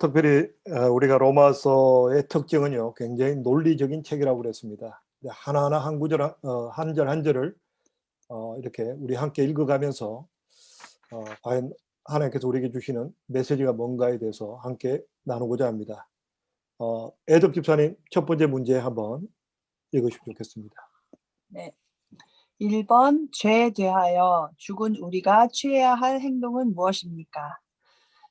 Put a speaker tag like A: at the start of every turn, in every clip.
A: 특별히 우리가 로마서의 특징은요, 굉장히 논리적인 책이라고 그랬습니다. 하나하나 한 구절, 한 절 한 절을 이렇게 우리 함께 읽어가면서 과연 하나님께서 우리에게 주시는 메시지가 뭔가에 대해서 함께 나누고자 합니다. 애덕 집사님, 첫 번째 문제 한번 읽으시면 좋겠습니다.
B: 네. 1번, 죄에 대하여 죽은 우리가 취해야 할 행동은 무엇입니까?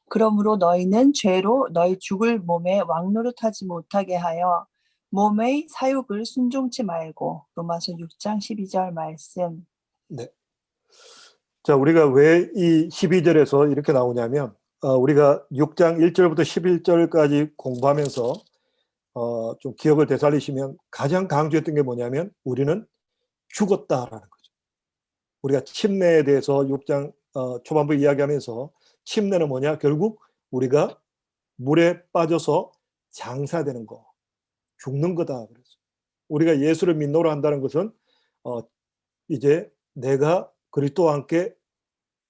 B: 그러므로 너희는 죄로 너희 죽을 몸에 왕노릇하지 못하게 하여 몸의 사욕을 순종치 말고. 로마서 6장 12절 말씀.
A: 네. 자, 우리가 왜 이 12절에서 이렇게 나오냐면 우리가 6장 1절부터 11절까지 공부하면서 좀 기억을 되살리시면 가장 강조했던 게 뭐냐면 우리는 죽었다라는 거죠. 우리가 침례에 대해서 6장 초반부 이야기하면서 침례는 뭐냐? 결국 우리가 물에 빠져서 장사되는 거, 죽는 거다. 그래서 우리가 예수를 믿노라 한다는 것은 이제 내가 그리스도와 함께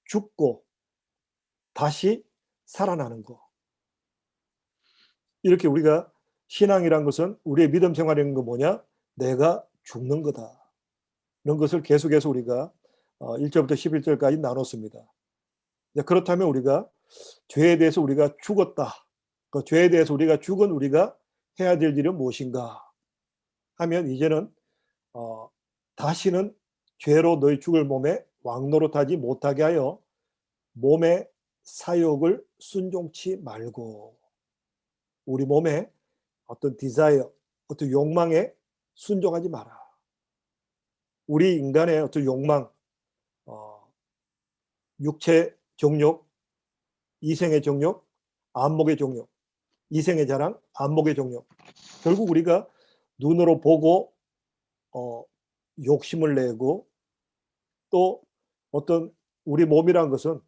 A: 죽고 다시 살아나는 거. 이렇게 우리가 신앙이란 것은 우리의 믿음 생활이라는 거 뭐냐? 내가 죽는 거다. 이런 것을 계속해서 우리가 1절부터 11절까지 나눴습니다. 그렇다면 우리가 죄에 대해서 우리가 죽었다. 그 죄에 대해서 우리가 죽은 우리가 해야 될 일은 무엇인가 하면 이제는 다시는 죄로 너희 죽을 몸에 왕노릇하지 못하게 하여 몸의 사욕을 순종치 말고 우리 몸에 어떤 디자이어, 어떤 욕망에 순종하지 마라. 우리 인간의 어떤 욕망, 육체 정욕, 이생의 정욕, 안목의 정욕, 이생의 자랑, 안목의 정욕. 결국 우리가 눈으로 보고 욕심을 내고 또 어떤 우리 몸이란 것은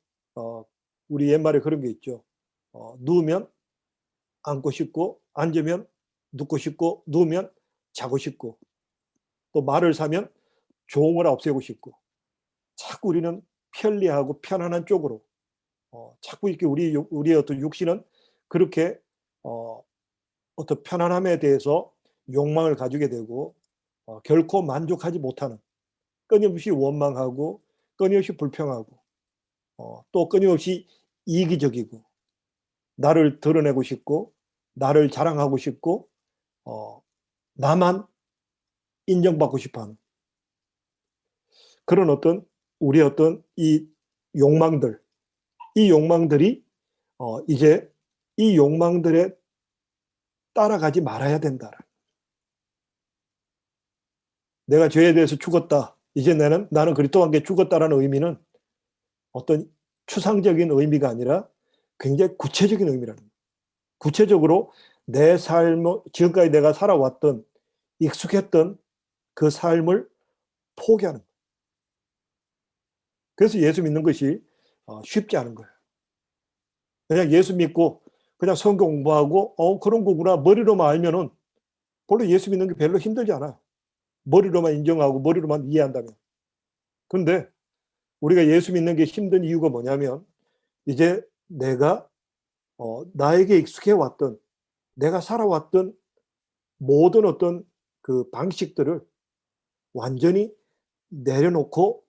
A: 우리 옛말에 그런 게 있죠. 누우면 앉고 싶고 앉으면 눕고 싶고 누우면 자고 싶고 또 말을 사면 종을 없애고 싶고 자꾸 우리는 편리하고 편안한 쪽으로 자꾸 이렇게 우리의 어떤 육신은 그렇게 어떤 편안함에 대해서 욕망을 가지게 되고 결코 만족하지 못하는 끊임없이 원망하고 끊임없이 불평하고 또 끊임없이 이기적이고 나를 드러내고 싶고 나를 자랑하고 싶고 나만 인정받고 싶어하는 그런 어떤 우리의 어떤 이 욕망들 이 욕망들이 이제 이 욕망들에 따라가지 말아야 된다. 내가 죄에 대해서 죽었다. 이제 나는 그리스도와 함께 죽었다라는 의미는 어떤 추상적인 의미가 아니라 굉장히 구체적인 의미라는 거예요. 구체적으로 내 삶을 지금까지 내가 살아왔던 익숙했던 그 삶을 포기하는 거예요. 그래서 예수 믿는 것이 쉽지 않은 거예요. 그냥 예수 믿고 그냥 성경 공부하고 그런 거구나 머리로만 알면은 별로 예수 믿는 게 별로 힘들지 않아요. 머리로만 인정하고 머리로만 이해한다면. 그런데 우리가 예수 믿는 게 힘든 이유가 뭐냐면 이제 내가 나에게 익숙해 왔던 내가 살아왔던 모든 어떤 그 방식들을 완전히 내려놓고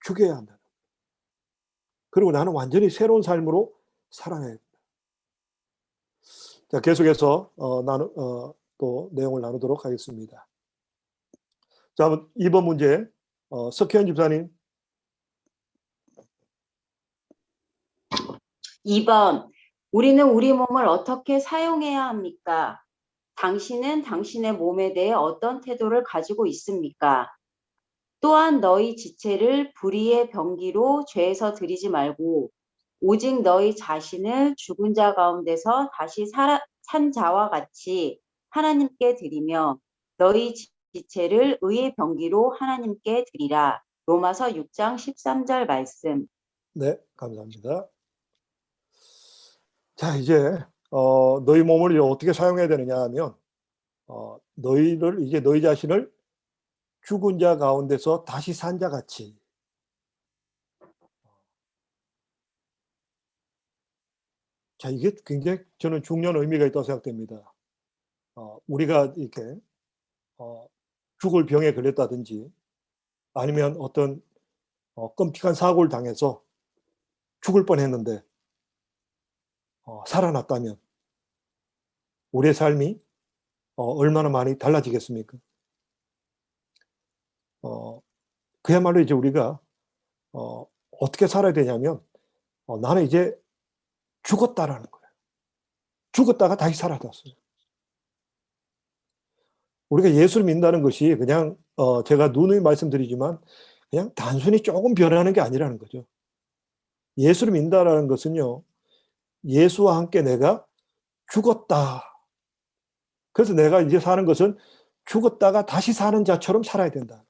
A: 죽여야 한다. 그리고 나는 완전히 새로운 삶으로 살아야 된다. 자, 계속해서 또 내용을 나누도록 하겠습니다. 자, 2번 문제 석현 집사님.
C: 2번, 우리는 우리 몸을 어떻게 사용해야 합니까? 당신은 당신의 몸에 대해 어떤 태도를 가지고 있습니까? 또한 너희 지체를 불의의 병기로 죄에서 들이지 말고 오직 너희 자신을 죽은 자 가운데서 다시 산 자와 같이 하나님께 드리며 너희 지체를 의의 병기로 하나님께 드리라. 로마서 6장 13절 말씀.
A: 네, 감사합니다. 자, 이제 너희 몸을 어떻게 사용해야 되느냐 하면 너희 자신을 죽은 자 가운데서 다시 산 자 같이 자, 이게 굉장히 저는 중요한 의미가 있다고 생각됩니다. 우리가 이렇게 죽을 병에 걸렸다든지 아니면 어떤 끔찍한 사고를 당해서 죽을 뻔했는데 살아났다면 우리의 삶이 얼마나 많이 달라지겠습니까? 그야말로 이제 우리가 어떻게 살아야 되냐면 나는 이제 죽었다라는 거예요. 죽었다가 다시 살아났어요. 우리가 예수를 믿는다는 것이 그냥 제가 누누이 말씀드리지만 그냥 단순히 조금 변하는 게 아니라는 거죠. 예수를 믿는다라는 것은요, 예수와 함께 내가 죽었다. 그래서 내가 이제 사는 것은 죽었다가 다시 사는 자처럼 살아야 된다.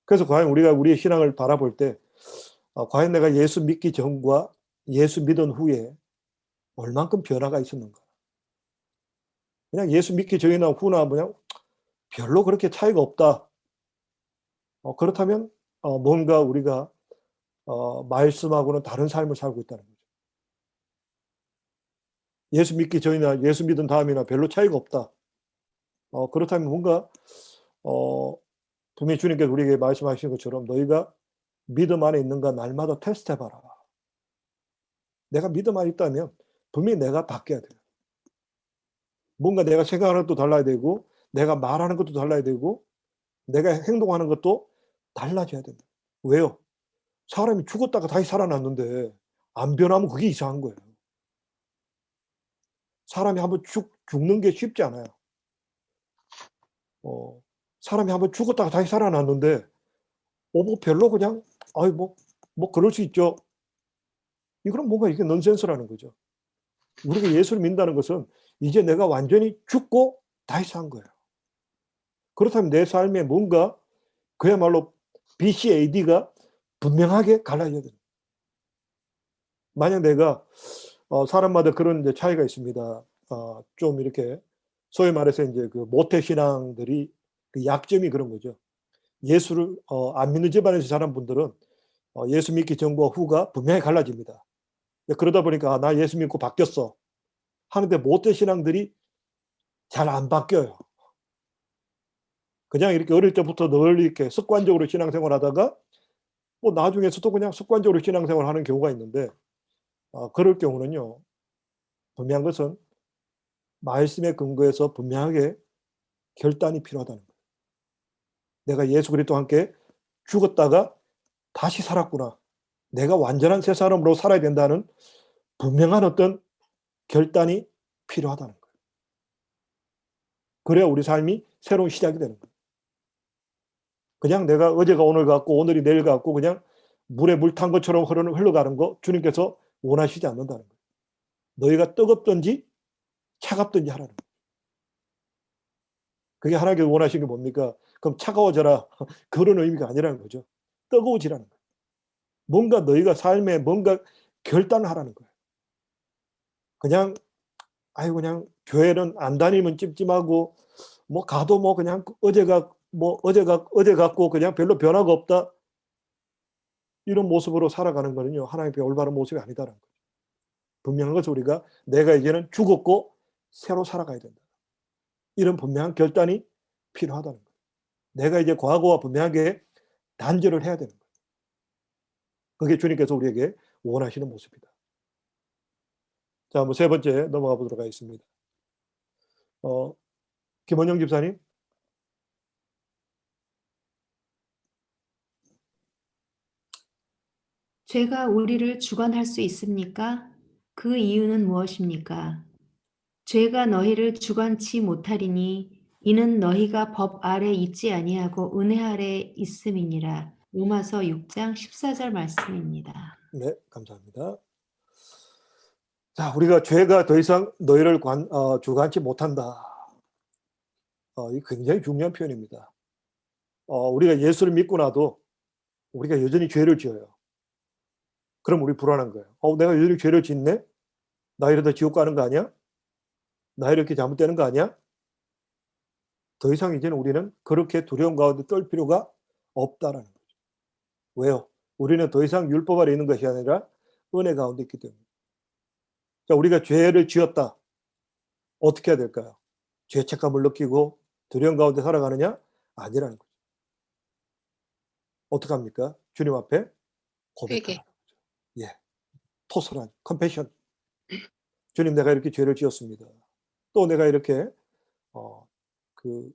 A: 그래서 과연 우리가 우리의 신앙을 바라볼 때 과연 내가 예수 믿기 전과 예수 믿은 후에 얼만큼 변화가 있었는가. 그냥 예수 믿기 전이나 후나 그냥 별로 그렇게 차이가 없다. 그렇다면 뭔가 우리가 말씀하고는 다른 삶을 살고 있다는 거죠. 예수 믿기 전이나 예수 믿은 다음이나 별로 차이가 없다. 그렇다면 뭔가 분명히 주님께서 우리에게 말씀하신 것처럼 너희가 믿음 안에 있는가 날마다 테스트해봐라. 내가 믿음 안에 있다면 분명히 내가 바뀌어야 돼요. 뭔가 내가 생각하는 것도 달라야 되고 내가 말하는 것도 달라야 되고 내가 행동하는 것도 달라져야 된다. 왜요? 사람이 죽었다가 다시 살아났는데 안 변하면 그게 이상한 거예요. 사람이 한번 죽는 게 쉽지 않아요. 사람이 한번 죽었다가 다시 살아났는데 뭐 별로 그냥 뭐 그럴 수 있죠. 이거는 뭔가 이게 넌센스라는 거죠. 우리가 예수를 믿는다는 것은 이제 내가 완전히 죽고 다시 산 거예요. 그렇다면 내 삶에 뭔가 그야말로 BCAD가 분명하게 갈라져야 됩니다. 만약 내가 사람마다 그런 이제 차이가 있습니다. 좀 이렇게 소위 말해서 이제 그 모태 신앙들이 그 약점이 그런 거죠. 예수를 안 믿는 집안에서 자란 분들은 예수 믿기 전과 후가 분명히 갈라집니다. 그러다 보니까 나 예수 믿고 바뀌었어 하는데 모태 신앙들이 잘 안 바뀌어요. 그냥 이렇게 어릴 때부터 늘 이렇게 습관적으로 신앙생활하다가 뭐 나중에서도 그냥 습관적으로 신앙생활하는 경우가 있는데 그럴 경우는요. 분명한 것은 말씀에 근거해서 분명하게 결단이 필요하다는 거예요. 내가 예수 그리스도와 함께 죽었다가 다시 살았구나. 내가 완전한 새 사람으로 살아야 된다는 분명한 어떤 결단이 필요하다는 거예요. 그래야 우리 삶이 새로운 시작이 되는 거예요. 그냥 내가 어제가 오늘 같고 오늘이 내일 같고 그냥 물에 물 탄 것처럼 흘러가는 거 주님께서 원하시지 않는다는 거예요. 너희가 뜨겁든지 차갑든지 하라는 거예요. 그게 하나님께서 원하시는 게 뭡니까? 그럼 차가워져라. 그런 의미가 아니라는 거죠. 뜨거워지라는 거예요. 뭔가 너희가 삶에 뭔가 결단을 하라는 거예요. 그냥 그냥 교회는 안 다니면 찜찜하고 뭐 가도 뭐 그냥 어제 같고 그냥 별로 변화가 없다. 이런 모습으로 살아가는 거는요. 하나님께 올바른 모습이 아니다라는 거죠. 분명한 것은 우리가 내가 이제는 죽었고 새로 살아가야 된다. 이런 분명한 결단이 필요하다는 거예요. 내가 이제 과거와 분명하게 단절을 해야 되는 거예요. 그게 주님께서 우리에게 원하시는 모습이다. 자, 한번 세 번째 넘어가 보도록 하겠습니다. 김원영 집사님.
D: 죄가 우리를 주관할 수 있습니까? 그 이유는 무엇입니까? 죄가 너희를 주관치 못하리니 이는 너희가 법 아래 있지 아니하고 은혜 아래 있음이니라. 로마서 6장 14절 말씀입니다.
A: 네, 감사합니다. 자, 우리가 죄가 더 이상 너희를 주관치 못한다. 이 굉장히 중요한 표현입니다. 우리가 예수를 믿고 나도 우리가 여전히 죄를 지어요. 그럼 우리 불안한 거예요. 내가 여전히 죄를 짓네? 나 이러다 지옥 가는 거 아니야? 나 이렇게 잘못되는 거 아니야? 더 이상 이제는 우리는 그렇게 두려움 가운데 떨 필요가 없다라는 거죠. 왜요? 우리는 더 이상 율법 아래 있는 것이 아니라 은혜 가운데 있기 때문에. 자, 우리가 죄를 지었다. 어떻게 해야 될까요? 죄책감을 느끼고 두려움 가운데 살아가느냐? 아니라는 거죠. 어떻게 합니까? 주님 앞에 고백하는 거죠. 예. 토설한 컴패션. 주님, 내가 이렇게 죄를 지었습니다. 또 내가 이렇게 그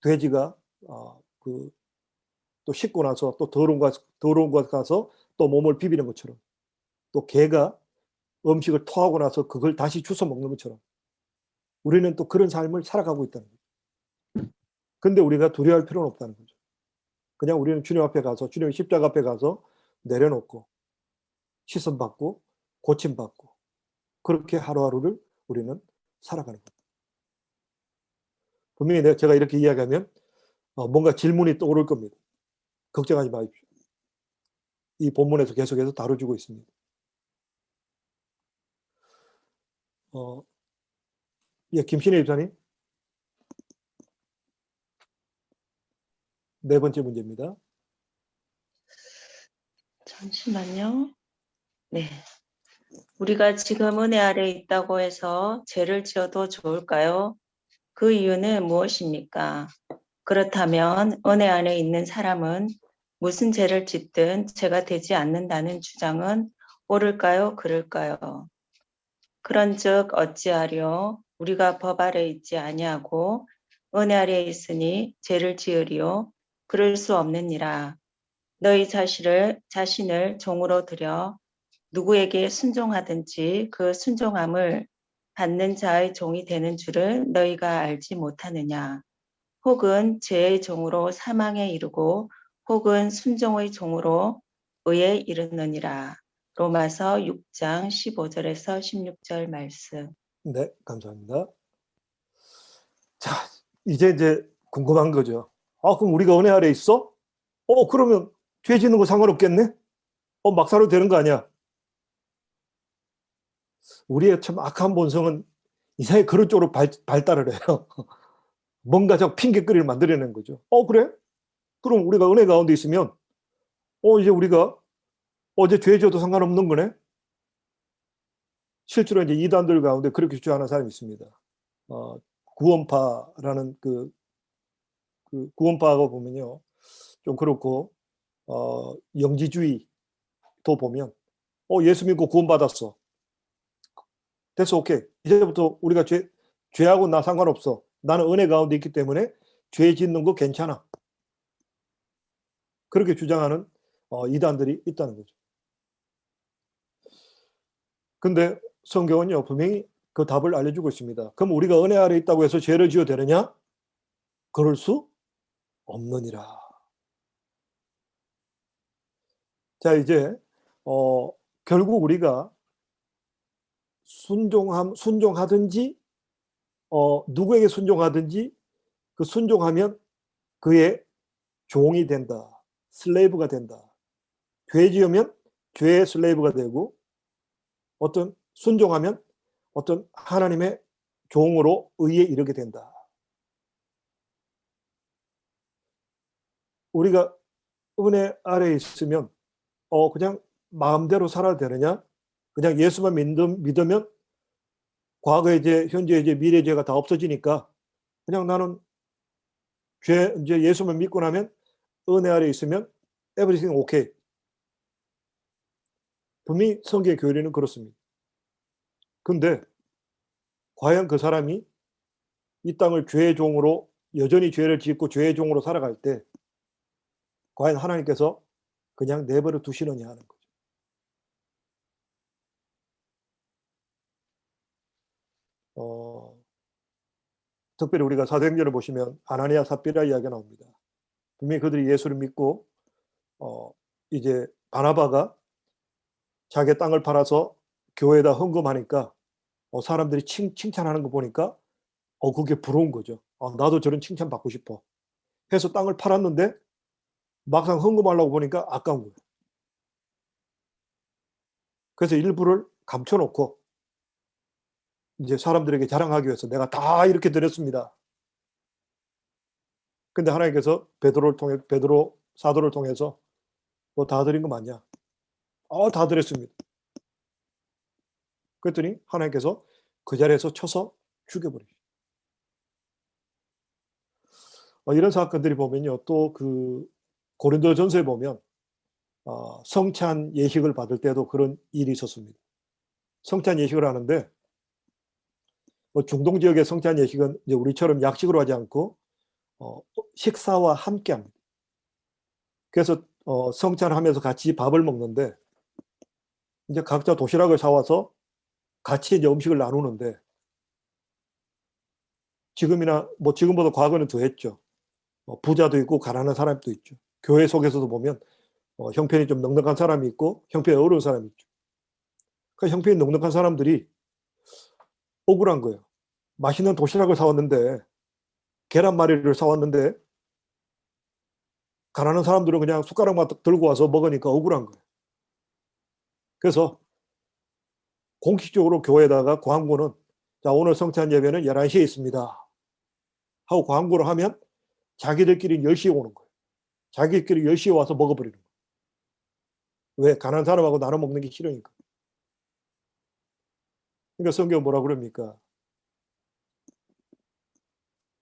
A: 돼지가 또 씻고 나서 또 더러운 곳 가서 또 몸을 비비는 것처럼, 또 개가 음식을 토하고 나서 그걸 다시 주워 먹는 것처럼 우리는 또 그런 삶을 살아가고 있다는 거죠. 근데 우리가 두려워할 필요는 없다는 거죠. 그냥 우리는 주님 앞에 가서, 주님의 십자가 앞에 가서 내려놓고 시선받고 고침받고 그렇게 하루하루를 우리는 살아가는 거예요. 분명히 제가 이렇게 이야기하면 뭔가 질문이 떠오를 겁니다. 걱정하지 마십시오. 이 본문에서 계속해서 다뤄주고 있습니다. 예, 김신혜 입사님. 네 번째 문제입니다.
E: 잠시만요. 네. 우리가 지금 은혜 아래 있다고 해서 죄를 지어도 좋을까요? 그 이유는 무엇입니까? 그렇다면 은혜 안에 있는 사람은 무슨 죄를 짓든 죄가 되지 않는다는 주장은 옳을까요? 그럴까요? 그런즉 어찌하려 우리가 법 아래 있지 아니하고 은혜 아래 있으니 죄를 지으리요? 그럴 수 없느니라. 너희 자신을 종으로 들여 누구에게 순종하든지 그 순종함을 받는 자의 종이 되는 줄을 너희가 알지 못하느냐. 혹은 죄의 종으로 사망에 이르고 혹은 순종의 종으로 의에 이르느니라. 로마서 6장 15절에서 16절 말씀.
A: 네, 감사합니다. 자, 이제 궁금한 거죠. 그럼 우리가 은혜 아래 있어? 그러면 죄 짓는 거 상관없겠네? 막 살아도 되는 거 아니야? 우리의 참 악한 본성은 이상하게 그런 쪽으로 발달을 해요. 뭔가 자꾸 핑계거리를 만들어내는 거죠. 그래? 그럼 우리가 은혜 가운데 있으면 이제 우리가 어제 죄 지어도 상관없는 거네? 실제로 이제 이단들 가운데 그렇게 주장하는 사람이 있습니다. 구원파라는 그 구원파가 보면요. 좀 그렇고, 영지주의도 보면, 예수 믿고 구원받았어. 됐어, 오케이. 이제부터 우리가 죄하고 나 상관없어. 나는 은혜 가운데 있기 때문에 죄 짓는 거 괜찮아. 그렇게 주장하는 이단들이 있다는 거죠. 근데 성경은요, 분명히 그 답을 알려주고 있습니다. 그럼 우리가 은혜 아래 있다고 해서 죄를 지어도 되느냐? 그럴 수 없느니라. 자, 이제 결국 우리가 순종하든지 누구에게 순종하든지 그 순종하면 그의 종이 된다. 슬레이브가 된다. 죄 지으면 죄의 슬레이브가 되고 순종하면 어떤 하나님의 종으로 의에 이르게 된다. 우리가 은혜 아래에 있으면 그냥 마음대로 살아도 되느냐? 그냥 예수만 믿으면 과거의 죄, 현재의 죄, 미래의 죄가 다 없어지니까 그냥 나는 이제 예수만 믿고 나면 은혜 아래 있으면 everything okay. 분명히 성경의 교리는 그렇습니다. 근데 과연 그 사람이 이 땅을 죄의 종으로 여전히 죄를 짓고 죄의 종으로 살아갈 때 과연 하나님께서 그냥 내버려 두시느냐 하는 거죠. 특별히 우리가 사도행전을 보시면 아나니아 삽비라 이야기가 나옵니다. 분명히 그들이 예수를 믿고 이제 바나바가 자기 땅을 팔아서 교회에다 헌금하니까 사람들이 칭찬하는 거 보니까 그게 부러운 거죠. 나도 저런 칭찬 받고 싶어. 해서 땅을 팔았는데 막상 헌금하려고 보니까 아까운 거예요. 그래서 일부를 감춰놓고 이제 사람들에게 자랑하기 위해서 내가 다 이렇게 드렸습니다. 근데 하나님께서 사도를 통해서 너 다 드린 거 맞냐? 다 드렸습니다. 그랬더니 하나님께서 그 자리에서 쳐서 죽여버리죠. 이런 사건들이 보면요. 또 그 고린도전서에 보면 성찬 예식을 받을 때도 그런 일이 있었습니다. 성찬 예식을 하는데 중동 지역의 성찬 예식은 이제 우리처럼 약식으로 하지 않고 식사와 함께 합니다. 그래서 성찬하면서 같이 밥을 먹는데 이제 각자 도시락을 사와서 같이 이제 음식을 나누는데 지금이나 뭐 지금보다 과거는 더했죠. 부자도 있고 가난한 사람도 있죠. 교회 속에서도 보면 형편이 좀 넉넉한 사람이 있고 형편이 어려운 사람이 있죠. 그 형편이 넉넉한 사람들이 억울한 거예요. 맛있는 도시락을 사왔는데 계란말이를 사왔는데 가난한 사람들은 그냥 숟가락만 들고 와서 먹으니까 억울한 거예요. 그래서 공식적으로 교회에다가 광고는 자, 오늘 성찬 예배는 11시에 있습니다 하고 광고를 하면 자기들끼리 10시에 오는 거예요. 자기들끼리 10시에 와서 먹어버리는 거예요. 왜? 가난한 사람하고 나눠 먹는 게 싫으니까. 그러니까 성경은 뭐라 그럽니까?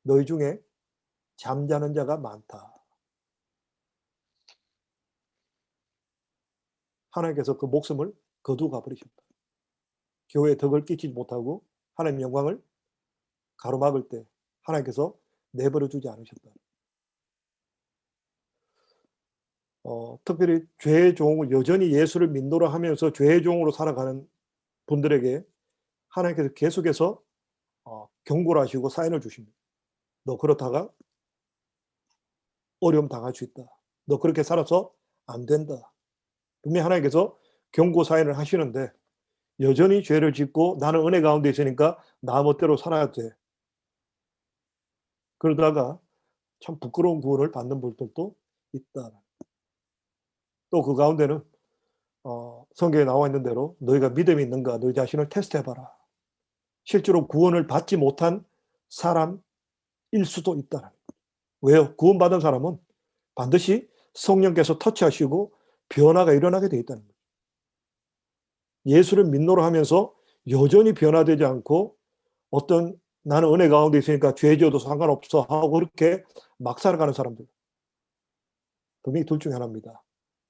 A: 너희 중에 잠자는 자가 많다. 하나님께서 그 목숨을 거두어 가버리십니다. 교회에 덕을 끼치지 못하고 하나님의 영광을 가로막을 때 하나님께서 내버려 두지 않으셨다. 특별히 죄의 종을 여전히 예수를 믿노라 하면서 죄의 종으로 살아가는 분들에게 하나님께서 계속해서 경고를 하시고 사인을 주십니다. 너 그렇다가 어려움 당할 수 있다. 너 그렇게 살아서 안 된다. 분명히 하나님께서 경고 사인을 하시는데 여전히 죄를 짓고 나는 은혜 가운데 있으니까 나 멋대로 살아야 돼. 그러다가 참 부끄러운 구원을 받는 분들도 있다. 또 그 가운데는 성경에 나와 있는 대로 너희가 믿음이 있는가 너희 자신을 테스트해봐라. 실제로 구원을 받지 못한 사람일 수도 있다. 왜요? 구원받은 사람은 반드시 성령께서 터치하시고 변화가 일어나게 되어 있다는 거예요. 예수를 믿노라 하면서 여전히 변화되지 않고 어떤 나는 은혜 가운데 있으니까 죄 지어도 상관없어 하고 그렇게 막 살아가는 사람들. 분명히 둘 중에 하나입니다.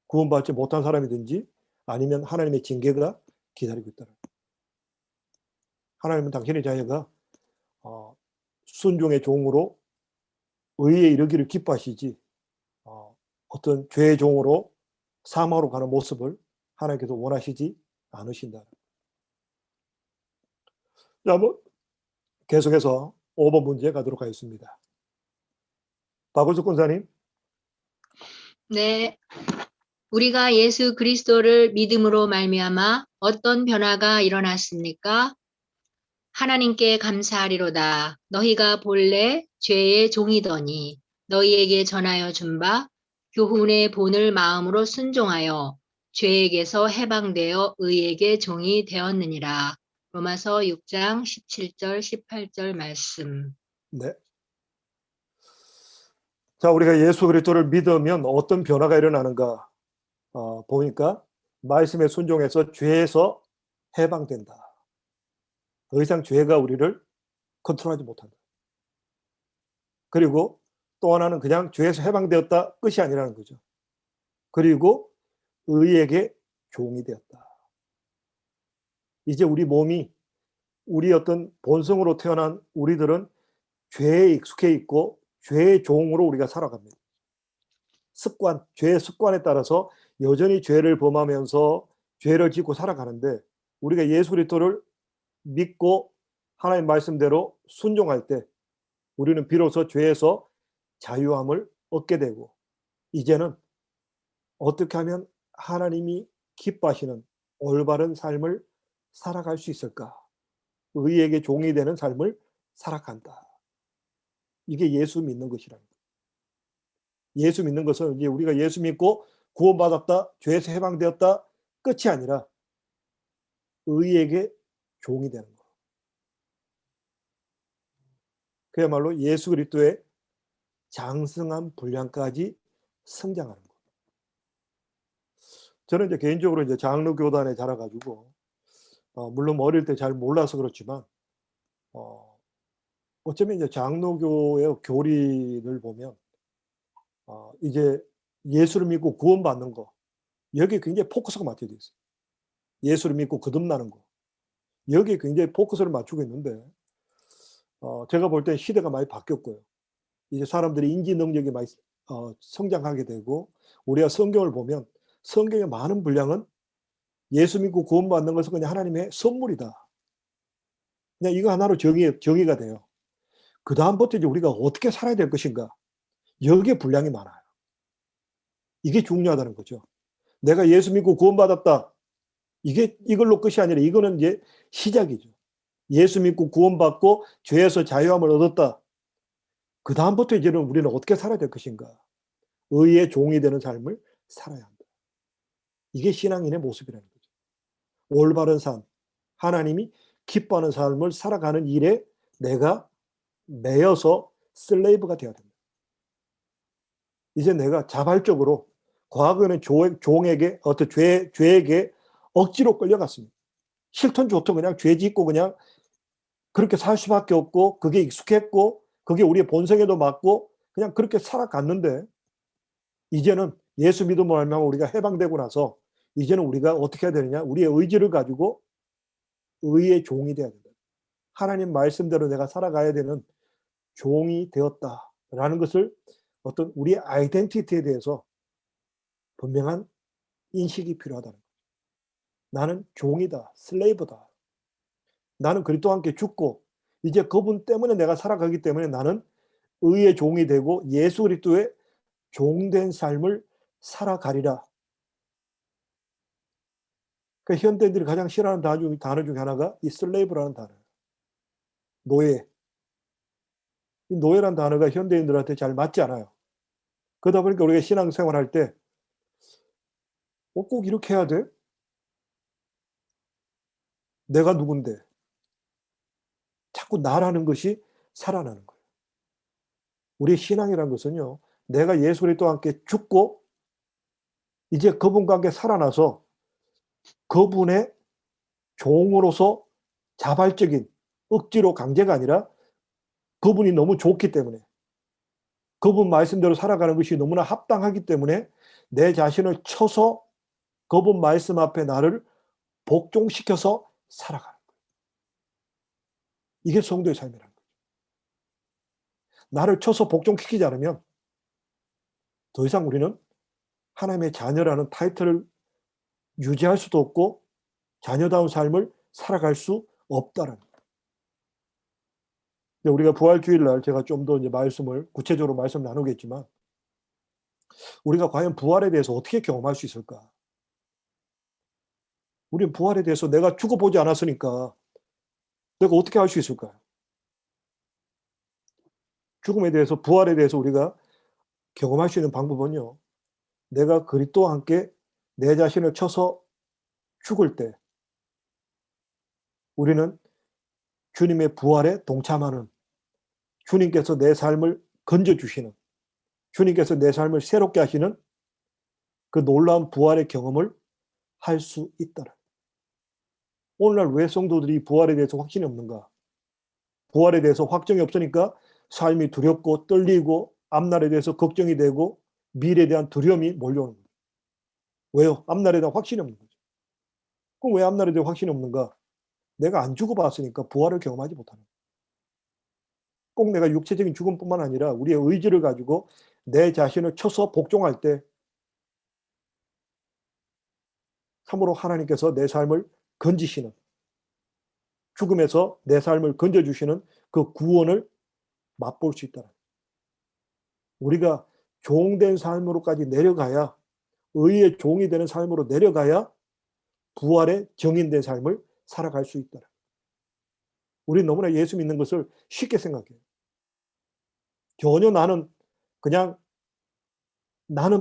A: 구원받지 못한 사람이든지 아니면 하나님의 징계가 기다리고 있다. 하나님은 당신의 자녀가 순종의 종으로 의에 이르기를 기뻐하시지 어떤 죄의 종으로 사망으로 가는 모습을 하나님께서 원하시지 않으신다. 자, 계속해서 5번 문제 가도록 하겠습니다. 박원숙 권사님.
F: 네. 우리가 예수 그리스도를 믿음으로 말미암아 어떤 변화가 일어났습니까? 하나님께 감사하리로다. 너희가 본래 죄의 종이더니 너희에게 전하여 준 바 교훈의 본을 마음으로 순종하여 죄에게서 해방되어 의에게 종이 되었느니라. 로마서 6장 17절 18절 말씀.
A: 네. 자, 우리가 예수 그리스도를 믿으면 어떤 변화가 일어나는가 보니까 말씀에 순종해서 죄에서 해방된다. 더 이상 죄가 우리를 컨트롤하지 못한다. 그리고 또 하나는 그냥 죄에서 해방되었다 끝이 아니라는 거죠. 그리고 의에게 종이 되었다. 이제 우리 몸이 우리 어떤 본성으로 태어난 우리들은 죄에 익숙해 있고 죄의 종으로 우리가 살아갑니다. 습관, 죄의 습관에 따라서 여전히 죄를 범하면서 죄를 짓고 살아가는데 우리가 예수 그리스도를 믿고 하나님 말씀대로 순종할 때 우리는 비로소 죄에서 자유함을 얻게 되고 이제는 어떻게 하면 하나님이 기뻐하시는 올바른 삶을 살아갈 수 있을까? 의에게 종이 되는 삶을 살아간다. 이게 예수 믿는 것이랍니다. 예수 믿는 것은 이제 우리가 예수 믿고 구원받았다, 죄에서 해방되었다 끝이 아니라 의에게 종이 되는 것. 그야말로 예수 그리스도의 장성한 분량까지 성장하는 것. 저는 이제 개인적으로 이제 장로 교단에 자라가지고 물론 어릴 때 잘 몰라서 그렇지만 어쩌면 이제 장로교의 교리를 보면 이제 예수를 믿고 구원받는 거 여기에 굉장히 포커스가 맞춰져 있어요. 예수를 믿고 거듭나는 거 여기에 굉장히 포커스를 맞추고 있는데 제가 볼 때 시대가 많이 바뀌었고요. 이제 사람들이 인지 능력이 많이 성장하게 되고 우리가 성경을 보면 성경의 많은 분량은 예수 믿고 구원받는 것은 그냥 하나님의 선물이다. 그냥 이거 하나로 정의가 돼요. 그 다음부터 이제 우리가 어떻게 살아야 될 것인가 여기에 분량이 많아요. 이게 중요하다는 거죠. 내가 예수 믿고 구원받았다. 이걸로 끝이 아니라 이거는 이제 시작이죠. 예수 믿고 구원받고 죄에서 자유함을 얻었다. 그 다음부터 이제는 우리는 어떻게 살아야 될 것인가. 의의 종이 되는 삶을 살아야 한다. 이게 신앙인의 모습이라는 거죠. 올바른 삶, 하나님이 기뻐하는 삶을 살아가는 일에 내가 매여서 슬레이브가 되어야 된다. 이제 내가 자발적으로 과거에는 종에게 어떤 죄에게 억지로 끌려갔습니다. 싫든 좋든 그냥 죄 짓고 그냥 그렇게 살 수밖에 없고 그게 익숙했고 그게 우리의 본성에도 맞고 그냥 그렇게 살아갔는데 이제는 예수 믿음으로 말미암아 우리가 해방되고 나서 이제는 우리가 어떻게 해야 되느냐 우리의 의지를 가지고 의의 종이 되어야 된다. 하나님 말씀대로 내가 살아가야 되는 종이 되었다라는 것을 어떤 우리의 아이덴티티에 대해서 분명한 인식이 필요하다는 거죠. 나는 종이다, 슬레이브다. 나는 그리스도와 함께 죽고 이제 그분 때문에 내가 살아가기 때문에 나는 의의 종이 되고 예수 그리스도의 종된 삶을 살아가리라. 그러니까 현대인들이 가장 싫어하는 단어 중에 하나가 이 슬레이브라는 단어예요. 노예. 이 노예라는 단어가 현대인들한테 잘 맞지 않아요. 그러다 보니까 우리가 신앙생활 할 때 꼭 이렇게 해야 돼? 내가 누군데? 자꾸 나라는 것이 살아나는 거예요. 우리 신앙이라는 것은요. 내가 예수 그리스도와 함께 죽고 이제 그분과 함께 살아나서 그분의 종으로서 자발적인 억지로 강제가 아니라 그분이 너무 좋기 때문에 그분 말씀대로 살아가는 것이 너무나 합당하기 때문에 내 자신을 쳐서 그분 말씀 앞에 나를 복종시켜서 살아가는 거예요. 이게 성도의 삶이라는 거죠. 나를 쳐서 복종시키지 않으면 더 이상 우리는 하나님의 자녀라는 타이틀을 유지할 수도 없고 자녀다운 삶을 살아갈 수 없다는 거예요. 우리가 부활주일날 제가 좀 더 이제 말씀을 구체적으로 말씀 나누겠지만 우리가 과연 부활에 대해서 어떻게 경험할 수 있을까? 우리는 부활에 대해서 내가 죽어보지 않았으니까 내가 어떻게 할 수 있을까요? 죽음에 대해서 부활에 대해서 우리가 경험할 수 있는 방법은요. 내가 그리스도와 함께 내 자신을 쳐서 죽을 때 우리는 주님의 부활에 동참하는 주님께서 내 삶을 건져주시는 주님께서 내 삶을 새롭게 하시는 그 놀라운 부활의 경험을 할 수 있다라. 오늘날 왜 성도들이 부활에 대해서 확신이 없는가? 부활에 대해서 확정이 없으니까 삶이 두렵고 떨리고 앞날에 대해서 걱정이 되고 미래에 대한 두려움이 몰려오는 거예요. 왜요? 앞날에 대한 확신이 없는 거죠. 그럼 왜 앞날에 대한 확신이 없는가? 내가 안 죽어봤으니까 부활을 경험하지 못하는 거예요. 꼭 내가 육체적인 죽음뿐만 아니라 우리의 의지를 가지고 내 자신을 쳐서 복종할 때 참으로 하나님께서 내 삶을 건지시는 죽음에서 내 삶을 건져주시는 그 구원을 맛볼 수 있다. 우리가 종된 삶으로까지 내려가야 의의 종이 되는 삶으로 내려가야 부활의 정인된 삶을 살아갈 수 있다. 우리 너무나 예수 믿는 것을 쉽게 생각해요. 전혀 나는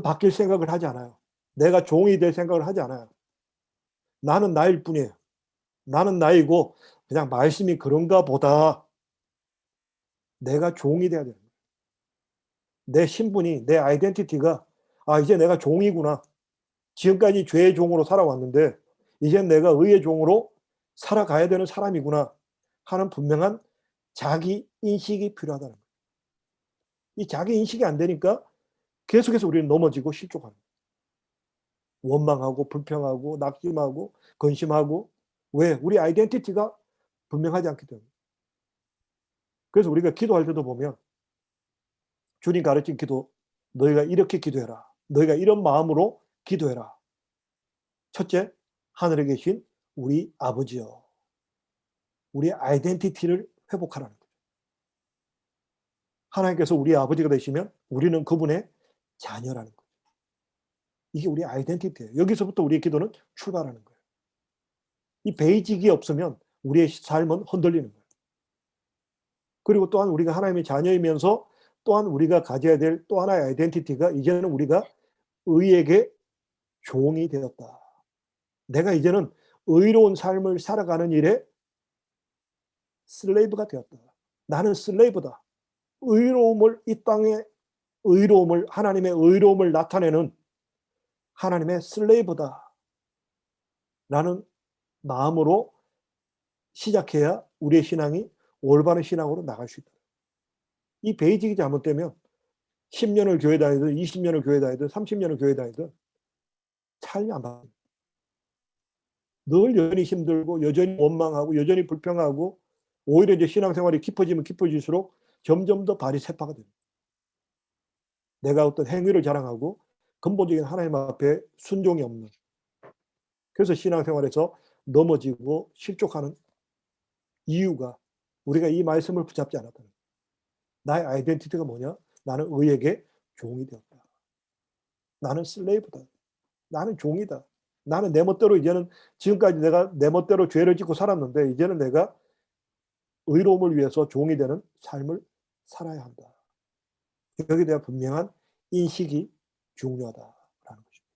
A: 바뀔 생각을 하지 않아요. 내가 종이 될 생각을 하지 않아요. 나는 나일 뿐이에요. 나는 나이고 그냥 말씀이 그런가 보다. 내가 종이 돼야 돼요. 내 신분이, 내 아이덴티티가 이제 내가 종이구나. 지금까지 죄의 종으로 살아왔는데 이제 내가 의의 종으로 살아가야 되는 사람이구나 하는 분명한 자기 인식이 필요하다는 거예요. 이 자기 인식이 안 되니까 계속해서 우리는 넘어지고 실족하는 거예요. 원망하고 불평하고 낙심하고 근심하고. 왜? 우리 아이덴티티가 분명하지 않기 때문에. 그래서 우리가 기도할 때도 보면 주님 가르친 기도, 너희가 이렇게 기도해라. 너희가 이런 마음으로 기도해라. 첫째, 하늘에 계신 우리 아버지여. 우리의 아이덴티티를 회복하라는 거예요. 하나님께서 우리 아버지가 되시면 우리는 그분의 자녀라는 거예요. 이게 우리 아이덴티티예요. 여기서부터 우리의 기도는 출발하는 거예요. 이 베이직이 없으면 우리의 삶은 흔들리는 거예요. 그리고 또한 우리가 하나님의 자녀이면서 또한 우리가 가져야 될 또 하나의 아이덴티티가 이제는 우리가 의에게 종이 되었다. 내가 이제는 의로운 삶을 살아가는 일에 슬레이브가 되었다. 나는 슬레이브다. 의로움을, 이 땅의 의로움을, 하나님의 의로움을 나타내는 하나님의 슬레이브다 라는 마음으로 시작해야 우리의 신앙이 올바른 신앙으로 나갈 수 있다. 이 베이직이 잘못되면 10년을 교회 다니든 20년을 교회 다니든 30년을 교회 다니든 삶이 안 바뀝니다. 늘 여전히 힘들고 여전히 원망하고 여전히 불평하고, 오히려 이제 신앙생활이 깊어지면 깊어질수록 점점 더 발이 새파가 됩니다. 내가 어떤 행위를 자랑하고 근본적인 하나님 앞에 순종이 없는, 그래서 신앙생활에서 넘어지고 실족하는 이유가 우리가 이 말씀을 붙잡지 않았다는 거예요. 나의 아이덴티티가 뭐냐? 나는 의에게 종이 되었다. 나는 슬레이브다. 나는 종이다. 나는 내 멋대로, 이제는 지금까지 내가 내 멋대로 죄를 짓고 살았는데 이제는 내가 의로움을 위해서 종이 되는 삶을 살아야 한다. 여기에 대한 분명한 인식이 중요하다라는 것입니다.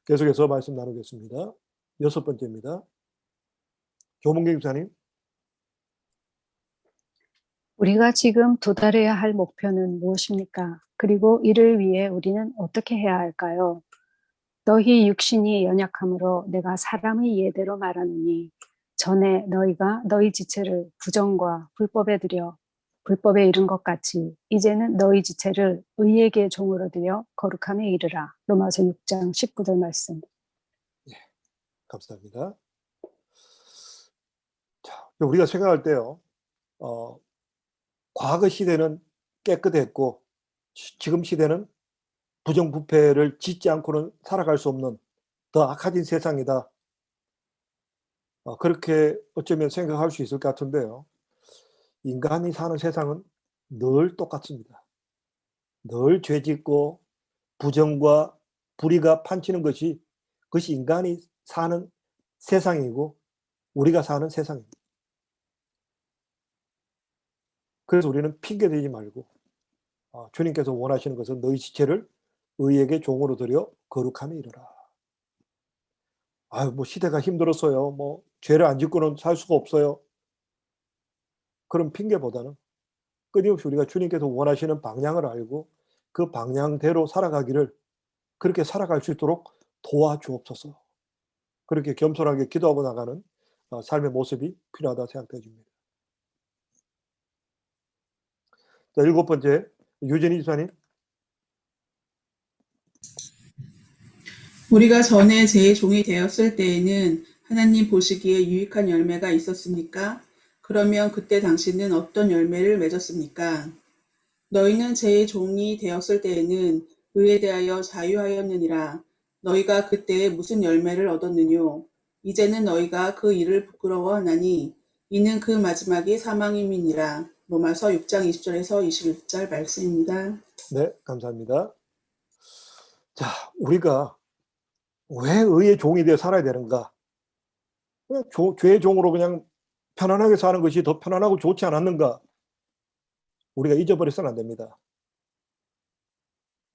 A: 계속해서 말씀 나누겠습니다. 6번째입니다. 조문경 목사님.
G: 우리가 지금 도달해야 할 목표는 무엇입니까? 그리고 이를 위해 우리는 어떻게 해야 할까요? 너희 육신이 연약함으로 내가 사람의 예대로 말하노니 전에 너희가 너희 지체를 부정과 불법에 들여 불법에 이른 것 같이 이제는 너희 지체를 의에게 종으로 들여 거룩함에 이르라. 로마서 6장 19절 말씀.
A: 예, 감사합니다. 자, 우리가 생각할 때요, 과거 시대는 깨끗했고 지금 시대는 부정부패를 짓지 않고는 살아갈 수 없는 더 악해진 세상이다. 그렇게 어쩌면 생각할 수 있을 것 같은데요. 인간이 사는 세상은 늘 똑같습니다. 늘 죄짓고 부정과 불의가 판치는 그것이 인간이 사는 세상이고 우리가 사는 세상입니다. 그래서 우리는 핑계대지 말고 주님께서 원하시는 것은 너희 지체를 의에게 종으로 들여 거룩함에 이르라. 뭐 시대가 힘들었어요. 뭐 죄를 안 짓고는 살 수가 없어요. 그런 핑계보다는 끊임없이 우리가 주님께서 원하시는 방향을 알고 그 방향대로 살아가기를, 그렇게 살아갈 수 있도록 도와주옵소서. 그렇게 겸손하게 기도하고 나가는 삶의 모습이 필요하다 생각해 줍니다. 자, 7번째, 유진희 집사님.
H: 우리가 전에 제 종이 되었을 때에는 하나님 보시기에 유익한 열매가 있었습니까? 그러면 그때 당신은 어떤 열매를 맺었습니까? 너희는 제 종이 되었을 때에는 의에 대하여 자유하였느니라. 너희가 그때 무슨 열매를 얻었느뇨? 이제는 너희가 그 일을 부끄러워하나니 이는 그 마지막이 사망임이니라. 로마서 6장 20절에서 21절 말씀입니다.
A: 네, 감사합니다. 자, 우리가 왜 의의 종이 되어 살아야 되는가? 그냥 죄의 종으로 그냥 편안하게 사는 것이 더 편안하고 좋지 않았는가? 우리가 잊어버려서는 안 됩니다.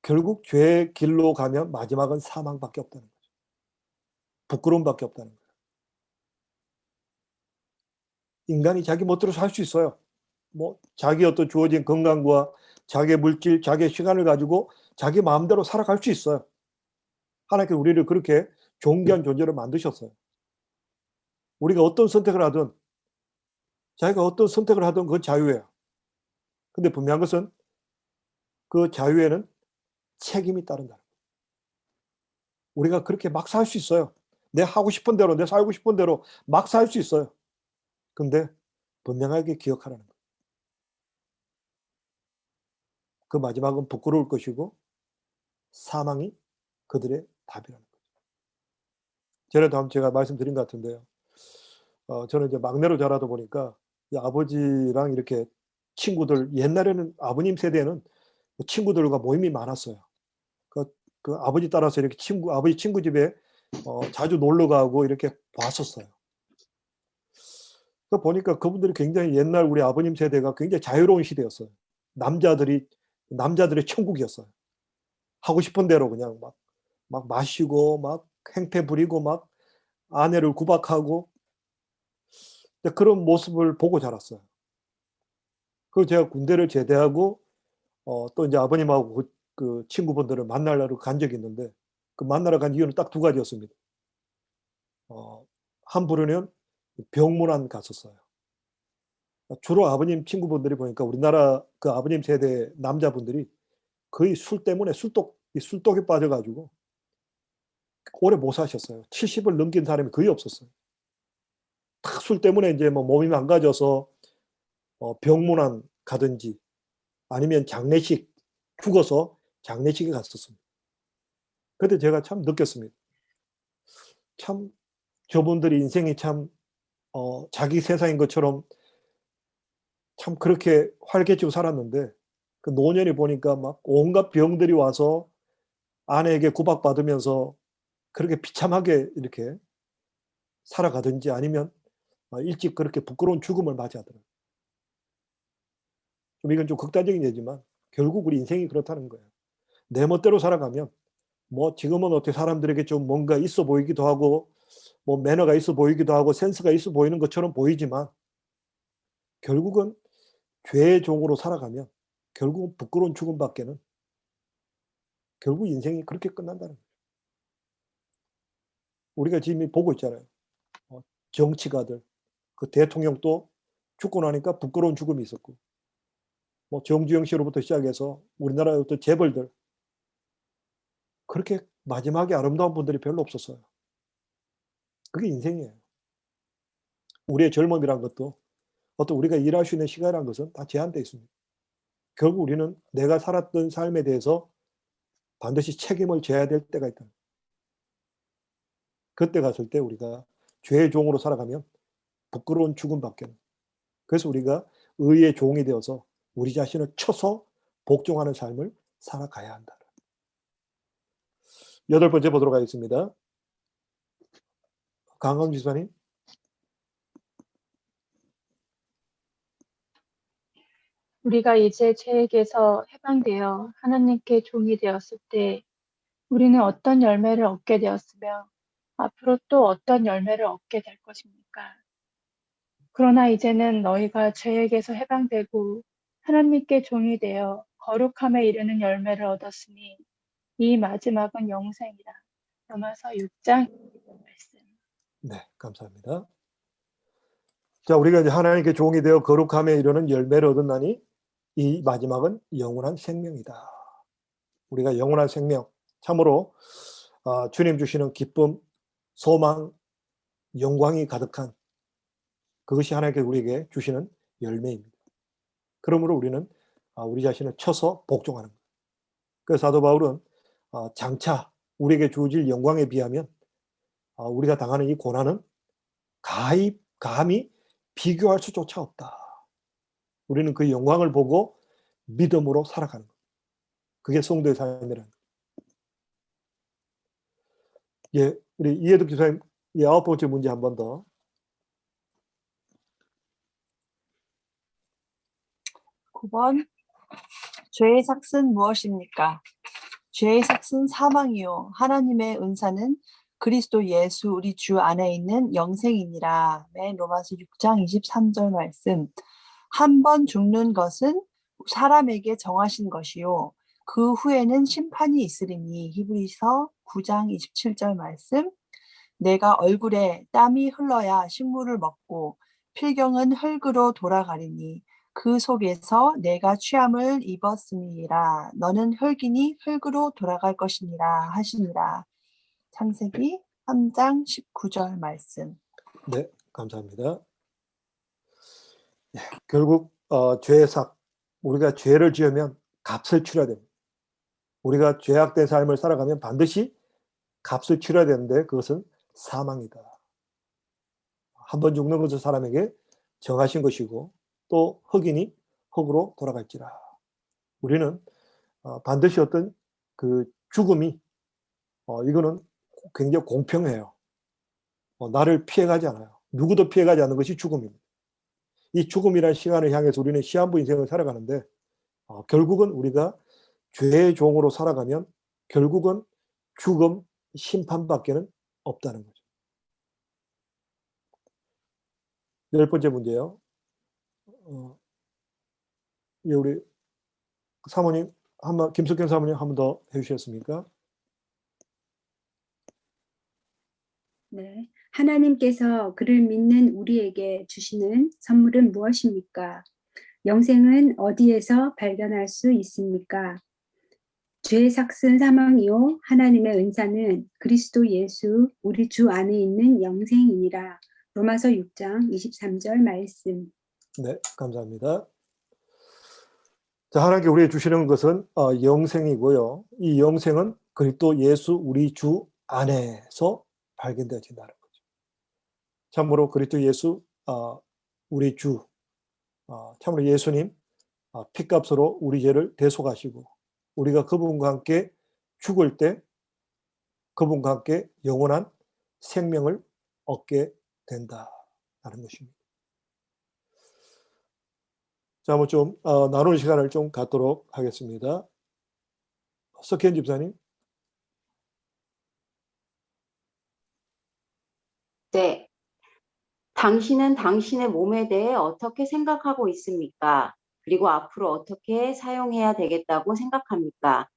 A: 결국 죄의 길로 가면 마지막은 사망밖에 없다는 거죠. 부끄러움밖에 없다는 거예요. 인간이 자기 멋대로 살 수 있어요. 뭐 자기 어떤 주어진 건강과 자기의 물질, 자기의 시간을 가지고 자기 마음대로 살아갈 수 있어요. 하나님께서 우리를 그렇게 존귀한 존재로 만드셨어요. 우리가 어떤 선택을 하든 자기가 어떤 선택을 하든 그건 자유예요. 근데 분명한 것은 그 자유에는 책임이 따른다. 우리가 그렇게 막 살 수 있어요. 내 하고 싶은 대로, 내 살고 싶은 대로 막 살 수 있어요. 근데 분명하게 기억하라는 거예요. 그 마지막은 부끄러울 것이고 사망이 그들의 답이라는 거죠. 전에도 한번 제가 말씀드린 것 같은데요. 저는 이제 막내로 자라다 보니까 이 아버지랑 이렇게 친구들, 옛날에는 아버님 세대에는 친구들과 모임이 많았어요. 그 아버지 따라서 이렇게 아버지 친구 집에 자주 놀러 가고 이렇게 봤었어요. 그 보니까 그분들이 굉장히 옛날 우리 아버님 세대가 굉장히 자유로운 시대였어요. 남자들의 천국이었어요. 하고 싶은 대로 그냥 막 마시고 막 행패 부리고 막 아내를 구박하고 그런 모습을 보고 자랐어요. 그리고 제가 군대를 제대하고 또 이제 아버님하고 그 친구분들을 만나러 간 적이 있는데 그 만나러 간 이유는 딱 두 가지였습니다. 한 부류는 병문안 갔었어요. 주로 아버님 친구분들이 보니까 우리나라 그 아버님 세대 남자분들이 거의 술 때문에 술독에 빠져가지고 오래 못 사셨어요. 70을 넘긴 사람이 거의 없었어요. 다 술 때문에 이제 뭐 몸이 망가져서 병문안 가든지 아니면 장례식 죽어서 장례식에 갔었습니다. 그때 제가 참 느꼈습니다. 참 저분들이 인생이 참 자기 세상인 것처럼 참 그렇게 활개치고 살았는데 그 노년이 보니까 막 온갖 병들이 와서 아내에게 구박받으면서 그렇게 비참하게 이렇게 살아가든지 아니면 일찍 그렇게 부끄러운 죽음을 맞이하더라고요. 이건 좀 극단적인 예지만 결국 우리 인생이 그렇다는 거예요. 내 멋대로 살아가면 뭐 지금은 어떻게 사람들에게 좀 뭔가 있어 보이기도 하고 뭐 매너가 있어 보이기도 하고 센스가 있어 보이는 것처럼 보이지만 결국은 죄의 종으로 살아가면 결국은 부끄러운 죽음밖에는 결국 인생이 그렇게 끝난다는 거예요. 우리가 지금 보고 있잖아요. 정치가들, 그 대통령도 죽고 나니까 부끄러운 죽음이 있었고 뭐 정주영 씨로부터 시작해서 우리나라의 어떤 재벌들 그렇게 마지막에 아름다운 분들이 별로 없었어요. 그게 인생이에요. 우리의 젊음이란 것도 어떤 우리가 일할 수 있는 시간이란 것은 다 제한되어 있습니다. 결국 우리는 내가 살았던 삶에 대해서 반드시 책임을 져야 될 때가 있다. 그때 갔을 때 우리가 죄의 종으로 살아가면 부끄러운 죽음밖에. 그래서 우리가 의의 종이 되어서 우리 자신을 쳐서 복종하는 삶을 살아가야 한다. 8번째 보도록 하겠습니다. 강강 지사님.
I: 우리가 이제 죄에게서 해방되어 하나님께 종이 되었을 때 우리는 어떤 열매를 얻게 되었으며 앞으로 또 어떤 열매를 얻게 될 것입니까? 그러나 이제는 너희가 죄에게서 해방되고 하나님께 종이 되어 거룩함에 이르는 열매를 얻었으니 이 마지막은 영생이라. 로마서 6장 말씀.
A: 네, 감사합니다. 자, 우리가 이제 하나님께 종이 되어 거룩함에 이르는 열매를 얻었나니 이 마지막은 영원한 생명이다. 우리가 영원한 생명, 참으로 주님 주시는 기쁨, 소망, 영광이 가득한 그것이 하나님께 우리에게 주시는 열매입니다. 그러므로 우리는 우리 자신을 쳐서 복종하는 거예요. 그래서 사도 바울은 장차 우리에게 주어질 영광에 비하면 우리가 당하는 이 고난은 감히 비교할 수조차 없다. 우리는 그 영광을 보고 믿음으로 살아가는 거예요. 그게 성도의 삶이라는 거예요. 예, 우리 이해득 기사님, 9번째 문제 한 번 더.
B: 9번. 죄의 삭은 무엇입니까? 죄의 삭은 사망이요 하나님의 은사는 그리스도 예수 우리 주 안에 있는 영생이니라. 로마서 6장 23절 말씀. 한 번 죽는 것은 사람에게 정하신 것이요 그 후에는 심판이 있으리니. 히브리서 9장 27절 말씀. 내가 얼굴에 땀이 흘러야 식물을 먹고 필경은 흙으로 돌아가리니 그 속에서 내가 취함을 입었음이라. 너는 흙이니 흙으로 돌아갈 것이니라 하시니라. 창세기 3장 19절 말씀.
A: 네, 감사합니다. 결국 죄의 삭, 우리가 죄를 지으면 값을 치러야 됩니다. 우리가 죄악된 삶을 살아가면 반드시 값을 치러야 되는데 그것은 사망이다. 한 번 죽는 것은 사람에게 정하신 것이고 또 흑이니 흑으로 돌아갈지라. 우리는 반드시 어떤 그 죽음이 이거는 굉장히 공평해요. 나를 피해가지 않아요. 누구도 피해가지 않는 것이 죽음입니다. 이 죽음이라는 시간을 향해서 우리는 시한부 인생을 살아가는데 결국은 우리가 죄의 종으로 살아가면 결국은 죽음, 심판밖에는 없다는 거죠. 10번째 문제요. 우리 사모님, 김석경 사모님 한 번 더 해주셨습니까?
J: 네. 하나님께서 그를 믿는 우리에게 주시는 선물은 무엇입니까? 영생은 어디에서 발견할 수 있습니까? 죄의 삭은 사망이요 하나님의 은사는 그리스도 예수 우리 주 안에 있는 영생이니라. 로마서 6장 23절 말씀.
A: 네, 감사합니다. 자, 하나님께 우리에게 주시는 것은 영생이고요. 이 영생은 그리스도 예수 우리 주 안에서 발견되어진다는 거죠. 참으로 그리스도 예수 우리 주 참으로 예수님 피값으로 우리 죄를 대속하시고 우리가 그분과 함께 죽을 때 그분과 함께 영원한 생명을 얻게 된다는 것입니다. 자, 한번 좀 나누는 시간을 좀 갖도록 하겠습니다. 석현 집사님.
C: 네. 당신은 당신의 몸에 대해 어떻게 생각하고 있습니까? 그리고 앞으로 어떻게 사용해야 되겠다고 생각합니까?